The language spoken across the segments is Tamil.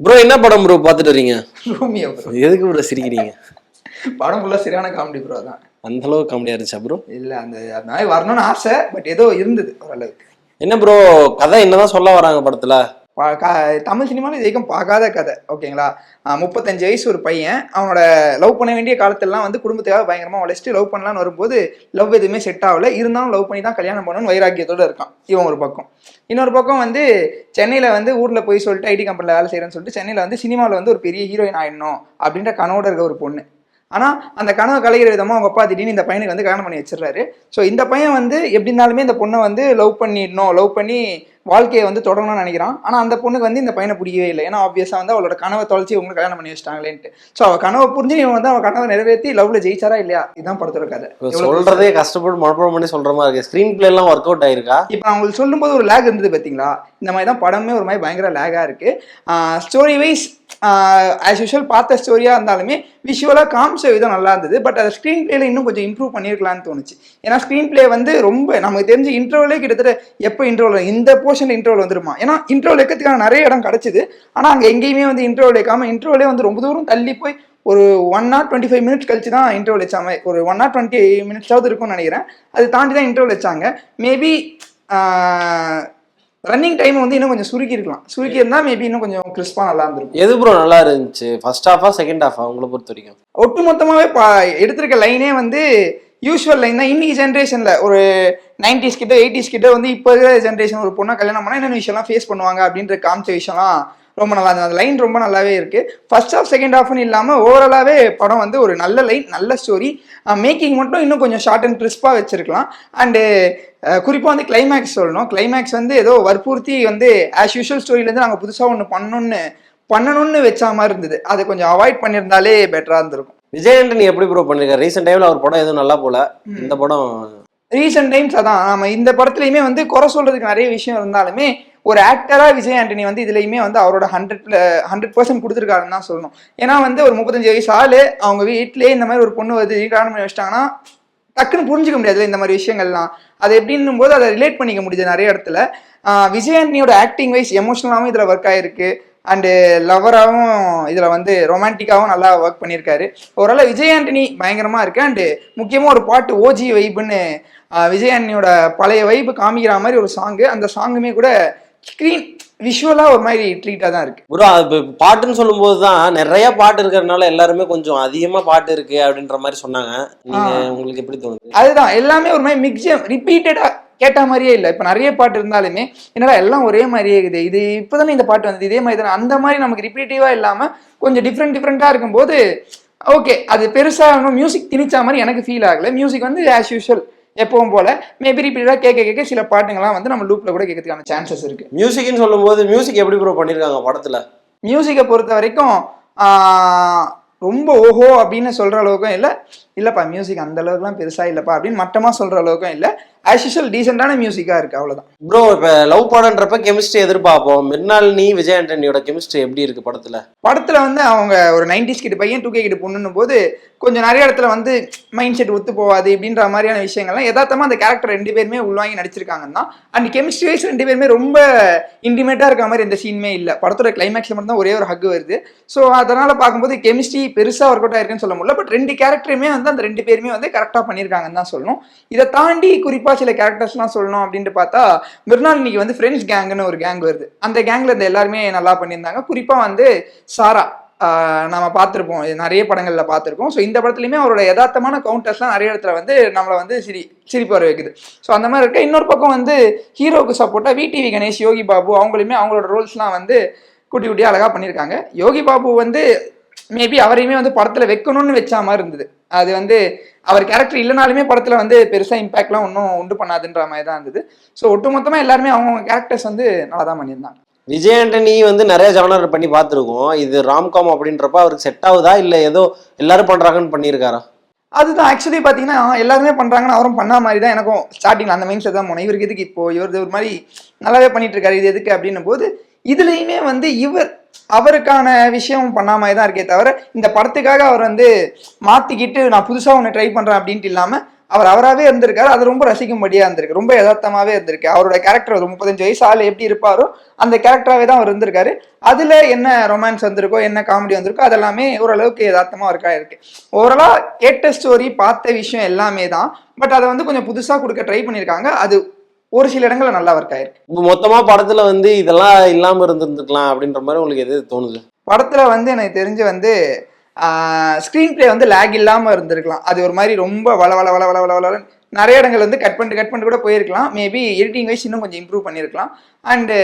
ப்ரோ என்ன படம் ப்ரோ பார்த்துட்டு வரீங்க? Romeo bro. எதுக்கு ப்ரோ சிரிக்கிறீங்க? படம் ஃபுல்லாக சரியான காமெடி ப்ரோ தான். அந்த அளவுக்கு காமெடியா இருந்துச்சா ப்ரோ? இல்லை அந்த மாதிரி வரணும்னு ஆசை, பட் ஏதோ இருந்தது ஓரளவுக்கு. என்ன ப்ரோ கதை என்னதான் சொல்ல வராங்க படத்துல? தமிழ் சினிமாவில் இது வரைக்கும் பார்க்காத கதை. ஓகேங்களா, 35 வயசு ஒரு பையன் அவனோட லவ் பண்ண வேண்டிய காலத்திலலாம் வந்து குடும்பத்துக்காக பயங்கரமாக உழைச்சிட்டு லவ் பண்ணலான்னு வரும்போது லவ் எதுவுமே செட் ஆகல. இருந்தாலும் லவ் பண்ணி தான் கல்யாணம் பண்ணணும்னு வைராக்கியத்தோடு இருக்கான் இவன் ஒரு பக்கம். இன்னொரு பக்கம் வந்து சென்னையில் வந்து ஊரில் போய் சொல்லிட்டு ஐடி கம்பெனியில் வேலை செய்கிறேன்னு சொல்லிட்டு சென்னையில் வந்து சினிமாவில் வந்து ஒரு பெரிய ஹீரோயின் ஆயிடணும் அப்படின்ற கனவோட இருக்க ஒரு பொண்ணு. ஆனால் அந்த கனவை கலைகிற விதமாக அவங்க அப்பா திடீர்னு இந்த பையனுக்கு வந்து கல்யாணம் பண்ணி வச்சிடறாரு. ஸோ இந்த பையன் வந்து எப்படி இருந்தாலுமே இந்த பொண்ணை வந்து லவ் பண்ணி வாழ்க்கையை வந்து தொடரணும்னு நினைக்கிறான். ஆனால் அந்த பொண்ணுக்கு வந்து இந்த பையனை பிடிக்கவே இல்லை. ஏன்னா ஆப்வியஸாக வந்து அவளோட கனவை தொலைச்சி இவங்க கல்யாணம் பண்ணி வச்சிட்டாங்களேன்ட்டு. ஸோ அவள் கனவை புரிஞ்சு இவன் வந்து அவள் கனவை நிறைவேற்றி லவ்ல ஜெயிச்சாரா இல்லையா, இதுதான் படத்தோட கதை. சொல்றதே கஷ்டப்பட்டு மனப்பாடம் பண்ணி சொல்ற மாதிரி இருக்கு. ஸ்கிரீன் பிளே எல்லாம் ஒர்க் அவுட் ஆயிருக்கா? இப்போ அவங்களுக்கு சொல்லும்போது ஒரு லேக் இருந்தது பார்த்தீங்களா? இந்த மாதிரி தான் படமே ஒரு மாதிரி பயங்கர லேகாக இருக்கு. ஸ்டோரி வைஸ் ஆஸ் யூஷுவல் பார்த்த ஸ்டோரியாக இருந்தாலுமே விஷுவலாக காமிச்ச விதம் நல்லா இருந்தது. பட் அதை ஸ்க்ரீன் பிளேல இன்னும் கொஞ்சம் இம்ப்ரூவ் பண்ணியிருக்கலான்னு தோணுச்சு. ஏன்னா ஸ்க்ரீன் பிளே வந்து ரொம்ப நமக்கு தெரிஞ்சு இன்ட்ரோலே கிட்டத்தட்ட எப்போ இன்ட்ரோவில் இந்த போர்ஷன் இன்ட்ரோவில் வந்துருமா, ஏன்னா இன்ட்ரோவில் வைக்கிறதுக்கான நிறைய இடம் கிடச்சிது. ஆனால் அங்கே எங்கேயுமே வந்து இன்ட்ரோவில் வைக்காமல் இன்ட்ரோலே வந்து ரொம்ப தூரம் தள்ளி போய் ஒரு 1 hour 25 minutes கழிச்சு தான் இன்ட்ரோல் வச்சாங்க. ஒரு 1 hour 20 minutes இருக்கும்னு நினைக்கிறேன். அது தாண்டி தான் இன்ட்ரோல் வச்சாங்க. மேபி ரன்னிங் டைம் வந்து இன்னும் கொஞ்சம் சுருக்கி இருக்கலாம். சுருக்கி இருந்தால் மேபி இன்னும் கொஞ்சம் கிறிஸ்பா நல்லா இருந்திருக்கும். எது ப்ரோ நல்லா இருந்துச்சு, ஃபர்ஸ்ட் ஹாஃபா செகண்ட் ஹாஃபா உங்களை பொறுத்த வரைக்கும்? ஒட்டு மொத்தமாகவே எடுத்திருக்க லைனே வந்து யூஸ்வல் லைன் தான். இன்னைக்கு ஜென்ரேஷனில் ஒரு 90s கிட்ட 80s கிட்ட வந்து இப்போ இருக்கிற ஜென்ரேஷன் ஒரு பொண்ணை கல்யாணம் பண்ணால் என்னென்ன விஷயம்லாம் ஃபேஸ் பண்ணுவாங்க அப்படின்ற காமிச்ச விஷயம்லாம் ரொம்ப நல்லா இருந்தது. அந்த லைன் ரொம்ப நல்லாவே இருக்குது. ஃபர்ஸ்ட் ஹாஃப் செகண்ட் ஹாஃப்னு இல்லாமல் ஓவராலாகவே படம் வந்து ஒரு நல்ல லைன், நல்ல ஸ்டோரி. மேக்கிங் மட்டும் இன்னும் கொஞ்சம் ஷார்ட் அண்ட் கிறிஸ்பாக வச்சுருக்கலாம். அண்டு குறிப்பாக வந்து கிளைமேக்ஸ் சொல்லணும். கிளைமேக்ஸ் வந்து ஏதோ வற்புறுத்தி வந்து ஆஸ் யூஷுவல் ஸ்டோரியிலேருந்து நாங்கள் புதுசாக ஒன்று பண்ணணும்னு வச்ச மாதிரி இருந்தது. அதை கொஞ்சம் அவாய்ட் பண்ணியிருந்தாலே பெட்டராக இருந்திருக்கும். விஜய் ஆண்டனி எப்படி ப்ரோ பண்ணிருக்காரு? ரீசெண்ட் டைம்ல அவர் படம் எதுவும் நல்லா போல. இந்த படம் ரீசெண்ட் டைம்ஸ் அதான் நம்ம இந்த படத்துலையுமே வந்து குறை சொல்றதுக்கு நிறைய விஷயம் இருந்தாலுமே ஒரு ஆக்டராக விஜய் ஆண்டனி வந்து இதுலையுமே வந்து அவரோட 100% கொடுத்துருக்காருன்னு தான் சொல்லணும். ஏன்னா வந்து ஒரு 35 வயசு ஆளு அவங்க வீட்டிலேயே இந்த மாதிரி ஒரு பொண்ணு வந்து கல்யாணம் பண்ணி வச்சிட்டாங்கன்னா டக்குன்னு புரிஞ்சிக்க முடியாது இந்த மாதிரி விஷயங்கள்லாம். அது எப்படின்னும் போது அதை ரிலேட் பண்ணிக்க முடியுது நிறைய இடத்துல. விஜய் ஆண்டனியோட ஆக்டிங் வைஸ் எமோஷனலாகவும் இதில் ஒர்க் ஆகிருக்கு. அண்டு லவராகவும் இதில் வந்து ரொமான்டிக்காகவும் நல்லா ஒர்க் பண்ணியிருக்காரு. ஓரளவு விஜய் ஆண்டனி பயங்கரமாக இருக்குது. அண்டு முக்கியமாக ஒரு பாட்டு ஓஜி வைப்புன்னு விஜய் ஆண்டனியோட பழைய வைப்பு காமிக்கிற மாதிரி ஒரு சாங்கு. அந்த சாங்குமே கூட ஸ்க்ரீன் விஷுவலாக ஒரு மாதிரி ட்ரீட்டாக தான் இருக்குது. ப்ரோ அது பாட்டுன்னு சொல்லும்போது தான் நிறைய பாட்டு இருக்கிறதுனால எல்லாருமே கொஞ்சம் அதிகமாக பாட்டு இருக்கு அப்படின்ற மாதிரி சொன்னாங்க. உங்களுக்கு எப்படி தோணுது? அதுதான் எல்லாமே ஒரு மாதிரி மிக்ஸியம் ரிப்பீட்டடாக கேட்ட மாதிரியே இல்லை. இப்போ நிறைய பாட்டு இருந்தாலுமே என்னடா எல்லாம் ஒரே மாதிரியே இருக்குது, இது இப்போ தானே இந்த பாட்டு வந்தது இதே மாதிரி தானே, அந்த மாதிரி நமக்கு ரிப்பீட்டிவாக இல்லாமல் கொஞ்சம் டிஃப்ரெண்ட்டாக இருக்கும்போது ஓகே அது பெருசாக மியூசிக் திணிச்சா மாதிரி எனக்கு ஃபீல் ஆகலை. மியூசிக் வந்து ஆஸ் யூஷுவல் எப்பவும் போல மேபி ரிப்பீட்டடாக கேட்க சில பாட்டுங்கள்லாம் வந்து நம்ம லூப்பில் கூட கேட்கறதுக்கான சான்சஸ் இருக்குது. மியூசிக்னு சொல்லும்போது மியூசிக் எப்படி ப்ரோ பண்ணியிருக்காங்க படத்தில்? மியூசிக்கை பொறுத்த வரைக்கும் ரொம்ப ஓஹோ அப்படின்னு சொல்கிற அளவுக்கும் இல்லைப்பா மியூசிக் அந்த அளவுக்குலாம் பெருசாக இல்லைப்பா அப்படின்னு மட்டமாக சொல்கிற அளவுக்கும் இல்லை. ஆஸ் யூஷுவல் டீசெண்டான மியூசிக்காக இருக்குது, அவ்வளோதான். ப்ரோ இப்போ லவ் படம்ன்றப்ப கெமிஸ்ட்ரி எதிர்பார்ப்போம். மிர்னாலினி விஜய் ஆண்டனியோட கெமிஸ்ட்ரி எப்படி இருக்குது படத்தில் வந்து அவங்க ஒரு 90s கிட்ட பையன் 2K கிட்ட பொண்ணுன்னும் போது கொஞ்சம் நிறைய இடத்துல வந்து மைண்ட் செட் ஒத்து போகாது இப்படின்ற மாதிரியான விஷயங்கள்லாம் யதார்த்தமாக அந்த கேரக்டர் 2 பேருமே உள்வாங்கி நடிச்சிருக்காங்க தான். அண்ட் கெமிஸ்ட்ரி வைஸ் 2 பேருமே ரொம்ப இன்டிமேட்டாக இருக்க மாதிரி எந்த சீனுமே இல்லை. படத்தோட கிளைமேக்ஸில் மட்டும் தான் ஒரே ஒரு ஹக் வருது. ஸோ அதனால் பார்க்கும்போது கெமிஸ்ட்ரி பெருசாக ஒர்க் அவுட் ஆயிருக்குன்னு சொல்ல முடியல. பட் 2 கேரக்டருமே வந்து அந்த 2 பேருமே வந்து கரெக்டாக பண்ணியிருக்காங்கன்னு தான் சொல்லணும். இதை தாண்டி குறிப்பாக சில கேரக்டர்ஸ்லாம் சொல்லணும் அப்படின்ட்டு பார்த்தா மிர்னாலினிக்கு வந்து ஃப்ரெண்ட்ஸ் கேங்குன்னு ஒரு கேங் வருது. அந்த கேங்கில் இருந்த எல்லாருமே நல்லா பண்ணியிருந்தாங்க. குறிப்பாக வந்து சாரா நம்ம பார்த்துருப்போம், நிறைய படங்களில் பார்த்துருக்கோம். ஸோ இந்த படத்துலையுமே அவரோட யதார்த்தமான கவுண்டர்ஸ்லாம் நிறைய இடத்துல வந்து நம்மளை வந்து சிரிப்பு வர வைக்குது. ஸோ அந்த மாதிரி இருக்க இன்னொரு பக்கம் வந்து ஹீரோவுக்கு சப்போர்ட்டாக விடிவி கணேஷ், யோகி பாபு அவங்களுமே அவங்களோட ரோல்ஸ்லாம் வந்து குட்டி குட்டியாக அழகாக பண்ணியிருக்காங்க. யோகி பாபு வந்து மேபி அவரையுமே வந்து படத்தில் வைக்கணும்னு வச்சா மாதிரி இருந்தது. அது வந்து அவர் கேரக்டர் இல்லைனாலுமே படத்தில் வந்து பெருசாக இம்பாக்ட்லாம் ஒன்றும் உண்டு பண்ணாதுன்ற மாதிரி தான் இருந்தது. ஸோ ஒட்டுமொத்தமாக எல்லாருமே அவங்கவுங்க கேரக்டர்ஸ் வந்து நல்லா தான் பண்ணியிருந்தாங்க. விஜய் ஆண்டனி வந்து நிறைய ஜானர் பண்ணி பார்த்துருக்கோம். இது ராம்காம் அப்படின்றப்ப அவருக்கு செட் ஆகுதா இல்லை ஏதோ எல்லாரும் பண்ணுறாங்கன்னு பண்ணியிருக்காரா? அதுதான் ஆக்சுவலி பார்த்தீங்கன்னா எல்லாருமே பண்ணுறாங்கன்னு அவரும் பண்ண மாதிரி தான் எனக்கும் ஸ்டார்டிங்கில் அந்த மைண்ட் செட் தான் போனேன். இவருக்கு எதுக்கு இப்போ இவர் ஒரு மாதிரி நல்லாவே பண்ணிட்டு இருக்காரு, இது எதுக்கு அப்படின்னும் போது இதுலேயுமே வந்து அவருக்கான விஷயம் பண்ண மாதிரி தான் இருக்கே தவிர இந்த படத்துக்காக அவர் வந்து மாற்றிக்கிட்டு நான் புதுசாக ஒன்று ட்ரை பண்ணுறேன் அப்படின்ட்டு இல்லாமல் அவர் அவராகவே இருந்திருக்காரு. அது ரொம்ப ரசிக்கும்படியா இருந்திருக்கு, ரொம்ப யதார்த்தமாவே இருந்திருக்கு. அவரோட கேரக்டர் ஒரு 35 வயசு ஆள் எப்படி இருப்பாரோ அந்த கேரக்டராகவே தான் அவர் இருந்திருக்காரு. அதுல என்ன ரொமான்ஸ் வந்திருக்கோ, என்ன காமெடி வந்திருக்கோ, அதெல்லாமே ஓரளவுக்கு யதார்த்தமா ஒர்க் ஆயிருக்கு. ஓவராலா கேட்ட ஸ்டோரி, பார்த்த விஷயம் எல்லாமே தான். பட் அதை வந்து கொஞ்சம் புதுசா கொடுக்க ட்ரை பண்ணியிருக்காங்க. அது ஒரு சில இடங்கள்ல நல்லா ஒர்க் ஆயிருக்கு. இப்போ மொத்தமா படத்துல வந்து இதெல்லாம் இல்லாம இருந்திருந்துக்கலாம் அப்படின்ற மாதிரி உங்களுக்கு எது தோணுது? படத்துல வந்து எனக்கு தெரிஞ்சு வந்து ஸ்க்ரீன் பிளே வந்து லேக் இல்லாம இருந்திருக்கலாம். அது ஒரு மாதிரி ரொம்ப வள வள வள வள வள வள நிறைய இடங்கள் வந்து கட் பண்ணிட்டு கூட போயிருக்கலாம். மேபி எடிட்டிங் வைஸ் இன்னும் கொஞ்சம் இம்ப்ரூவ் பண்ணியிருக்கலாம். அண்டு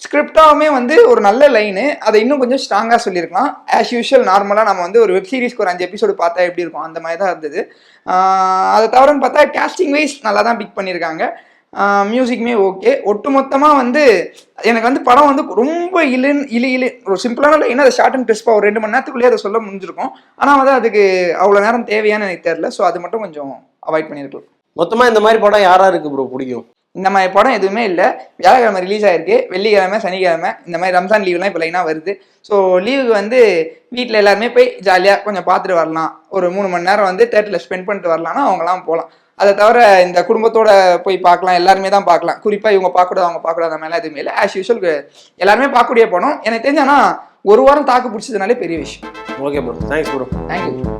ஸ்கிரிப்டாவுமே வந்து ஒரு நல்ல லைனு, அதை இன்னும் கொஞ்சம் ஸ்ட்ராங்காக சொல்லியிருக்கலாம். ஆஸ் யூஷுவல் நார்மலாக நம்ம வந்து ஒரு வெப் சீரிஸ்க்கு ஒரு 5 எபிசோடு பார்த்தா எப்படி இருக்கும் அந்த மாதிரி தான் இருந்தது. அதை தவிரன்னு பார்த்தா கேஸ்டிங் வைஸ் நல்லா தான் பிக் பண்ணியிருக்காங்க. மியூசிக்குமே ஓகே. ஒட்டு மொத்தமாக வந்து எனக்கு வந்து படம் வந்து ரொம்ப இழு ஒரு சிம்பிளான லைன், அதை ஷார்ட் அண்ட் கிறிஸ்பாக ஒரு 2 மணி நேரத்துக்குள்ளேயே அதை சொல்ல முடிஞ்சிருக்கும். ஆனால் வந்து அதுக்கு அவ்வளோ நேரம் தேவையானு எனக்கு தெரியல. ஸோ அது மட்டும் கொஞ்சம் அவாய்ட் பண்ணியிருக்கலாம். மொத்தமாக இந்த மாதிரி படம் யாராருக்கு ப்ரோ பிடிக்கும்? இந்த மாதிரி படம் எதுவுமே இல்லை. வியாழக்கிழமை ரிலீஸ் ஆயிருக்கு, வெள்ளிக்கிழமை, சனிக்கிழமை இந்த மாதிரி ரம்ஜான் லீவ்லாம் இப்போ லைனாக வருது. ஸோ லீவுக்கு வந்து வீட்டில் எல்லாருமே போய் ஜாலியாக கொஞ்சம் பார்த்துட்டு வரலாம். ஒரு 3 மணி நேரம் வந்து தேட்டரில் ஸ்பெண்ட் பண்ணிட்டு வரலாம்னா அவங்களாம் போகலாம். அதை தவிர இந்த குடும்பத்தோட போய் பார்க்கலாம், எல்லாருமே தான் பார்க்கலாம். குறிப்பாக இவங்க பார்க்கக்கூடாது அவங்க பார்க்கக்கூடாது அந்த மாதிரிலாம் எதுவுமே இல்லை. ஆஸ் யூஷுவல் எல்லாருமே பார்க்கக்கூடிய படம். எனக்கு தெரிஞ்சானா ஒரு வாரம் தாக்கு பிடிச்சதுனாலே பெரிய விஷயம். Okay bro, thanks bro. Thank you.